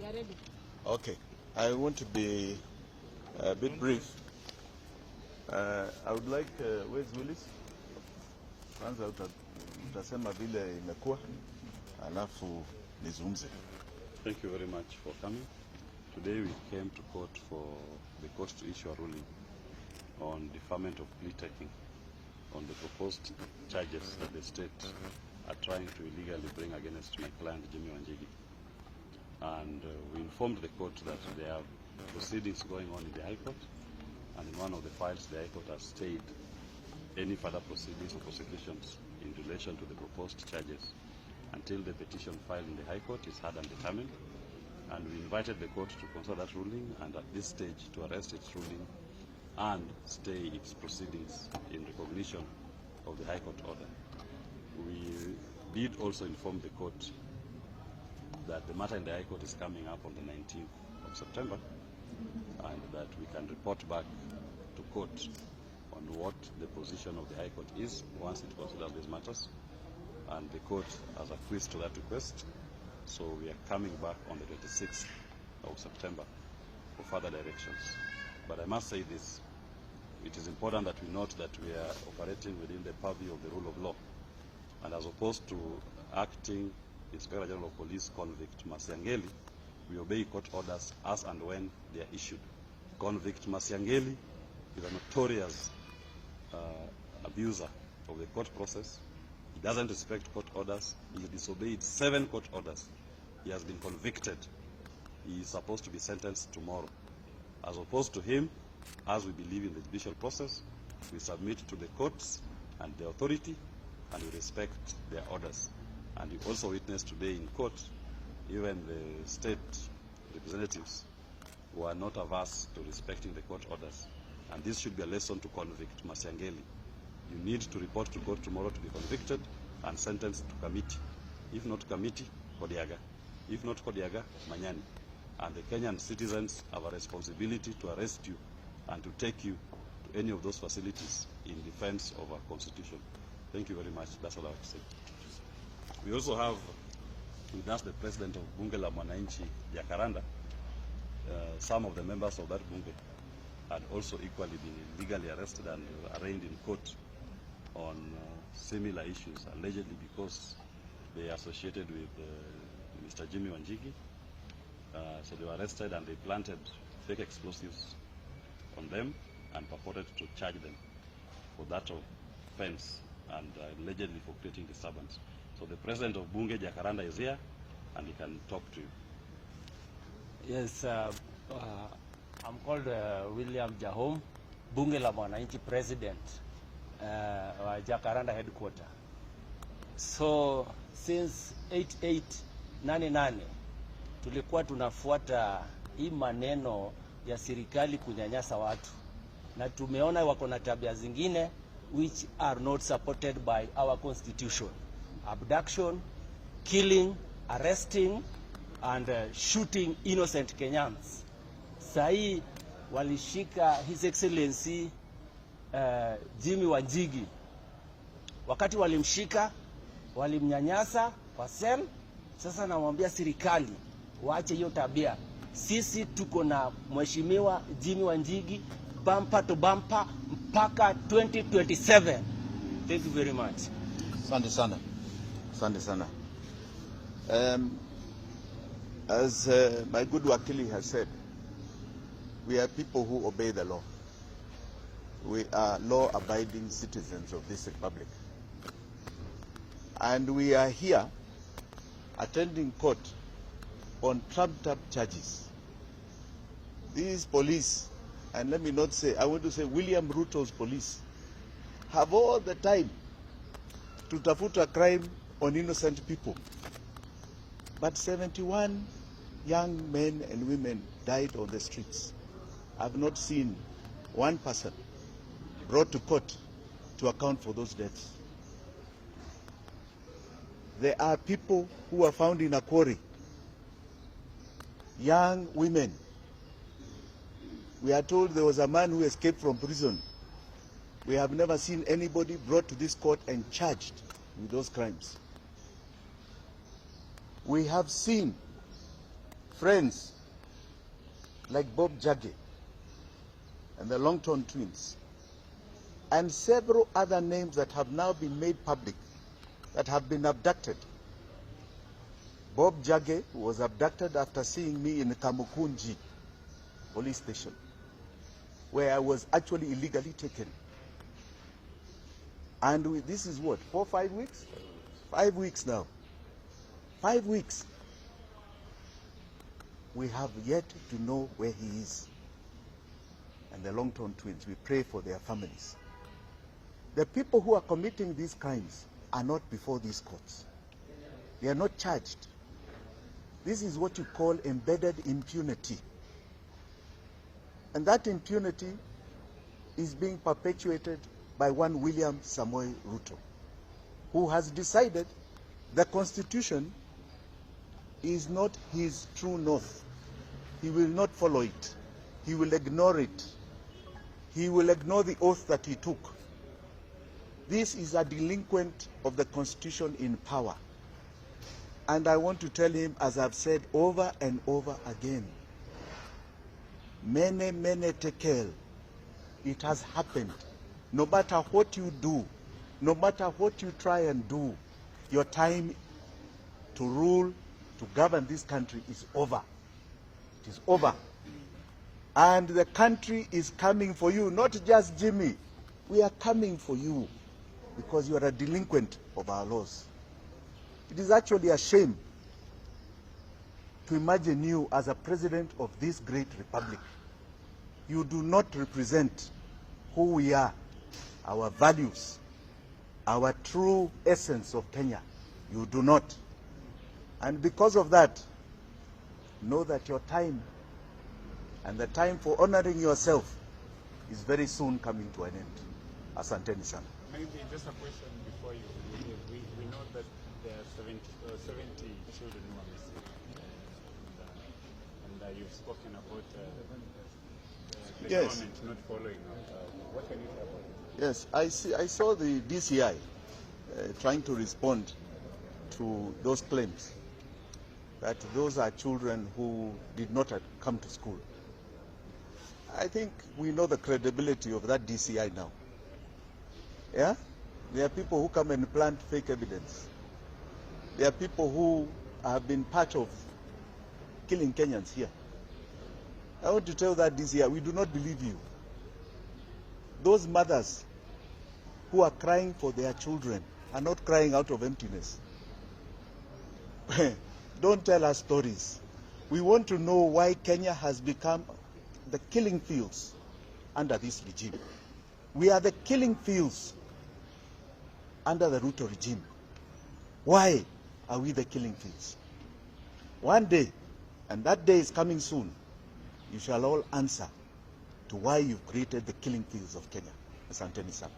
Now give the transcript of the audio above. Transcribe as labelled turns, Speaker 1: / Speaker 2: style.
Speaker 1: We are ready.
Speaker 2: Okay. I want to be a bit brief. I would like, where's Willis? Kwanza utasema vile imekuwa, alafu nizungumze.
Speaker 3: Thank you very much for coming. Today we came to court for the court to issue a ruling on deferment of plea taking on the proposed charges that the state are trying to illegally bring against my client Jimmy Wanjigi. And we informed the court that there are proceedings going on in the High Court, and in one of the files the High Court has stayed any further proceedings or prosecutions in relation to the proposed charges until the petition filed in the High Court is heard and determined. And we invited the court to consider that ruling and at this stage to arrest its ruling and stay its proceedings in recognition of the High Court order. We did also inform the court that the matter in the High Court is coming up on the 19th of September and that we can report back to court on what the position of the High Court is once it considers these matters, and the court has acquiesced to that request. So we are coming back on the 26th of September for further directions. But I must say this, it is important that we note that we are operating within the purview of the rule of law, and as opposed to acting Inspector General of Police Convict Masiangeli, we obey court orders as and when they are issued. Convict Masiangeli is a notorious abuser of the court process. He doesn't respect court orders. He disobeyed 7 court orders. He has been convicted. He is supposed to be sentenced tomorrow. As opposed to him, as we believe in the judicial process, we submit to the courts and the authority, and we respect their orders. And we also witnessed today in court, even the state representatives who are not averse to respecting the court orders. And this should be a lesson to convict Masiangeli. You need to report to court tomorrow to be convicted and sentenced to committee. If not committee, Kodiaga. If not Kodiaga, Manyani. And the Kenyan citizens have a responsibility to arrest you and to take you to any of those facilities in defense of our constitution. Thank you very much. That's all I have to say. We also have with us the president of Bunge la Mwananchi, Jacaranda. Some of the members of that Bunge had also equally been illegally arrested and arraigned in court on similar issues, allegedly because they associated with Mr. Jimmy Wanjigi. So they were arrested and they planted fake explosives on them and purported to charge them for that offense and allegedly for creating disturbance. So the president of Bunge, Jacaranda, is here and he can talk to you.
Speaker 4: Yes, I'm called William Jahom, Bunge la Mwananchi president, Jacaranda headquarter. So since 8888 tulikuwa tunafuata hii maneno ya serikali kunyanyasa watu, na tumeona wako na tabia zingine which are not supported by our constitution. Abduction, killing, arresting and shooting innocent Kenyans. Sahi walishika His Excellency Jimmy Wanjigi. Wakati walimshika, walimnyanyasa kwa cell. Sasa namwambia serikali waache hiyo tabia. Sisi tuko na mheshimiwa Jimmy Wanjigi bumper to bumper mpaka 2027. Thank you very much.
Speaker 2: Asante sana. Asante sana. As my good wakili has said, we are people who obey the law. We are law-abiding citizens of this republic. And we are here attending court on trumped-up charges. These police, and let me not say, I want to say William Ruto's police, have all the time to tafuta crime on innocent people. But 71 young men and women died on the streets. I've not seen one person brought to court to account for those deaths. There are people who were found in a quarry, young women. We are told there was a man who escaped from prison. We have never seen anybody brought to this court and charged with those crimes. We have seen friends like Bob Jage and the Longton twins, and several other names that have now been made public that have been abducted. Bob Jage was abducted after seeing me in Kamukunji police station, where I was actually illegally taken. And this is what, 4 or 5 weeks? 5 weeks now. 5 weeks. We have yet to know where he is. And the Longton twins, we pray for their families. The people who are committing these crimes are not before these courts. They are not charged. This is what you call embedded impunity. And that impunity is being perpetuated by one William Samoei Ruto, who has decided the Constitution is not his true north. He will not follow it. He will ignore it. He will ignore the oath that he took. This is a delinquent of the Constitution in power. And I want to tell him, as I've said over and over again, mene mene tekel, it has happened. No matter what you do, no matter what you try and do, your time to rule, to govern this country is over. It is over. And the country is coming for you, not just Jimmy. We are coming for you because you are a delinquent of our laws. It is actually a shame to imagine you as a president of this great republic. You do not represent who we are, our values, our true essence of Kenya. You do not. And because of that, know that your time and the time for honoring yourself is very soon coming to an end. Asanteni sana.
Speaker 1: Maybe just a question before you leave. We know that there are 70 children who are missing. And you've spoken about the
Speaker 2: Yes.
Speaker 1: government not following up. What can you say about it?
Speaker 2: Yes, I saw the DCI trying to respond to those claims that those are children who did not come to school. I think we know the credibility of that DCI now. Yeah? There are people who come and plant fake evidence. There are people who have been part of killing Kenyans here. I want to tell that DCI, we do not believe you. Those mothers who are crying for their children are not crying out of emptiness. Don't tell us stories. We want to know why Kenya has become the killing fields under this regime. We are the killing fields under the Ruto regime. Why are we the killing fields? One day, and that day is coming soon, you shall all answer to why you've created the killing fields of Kenya. Asanteni sana.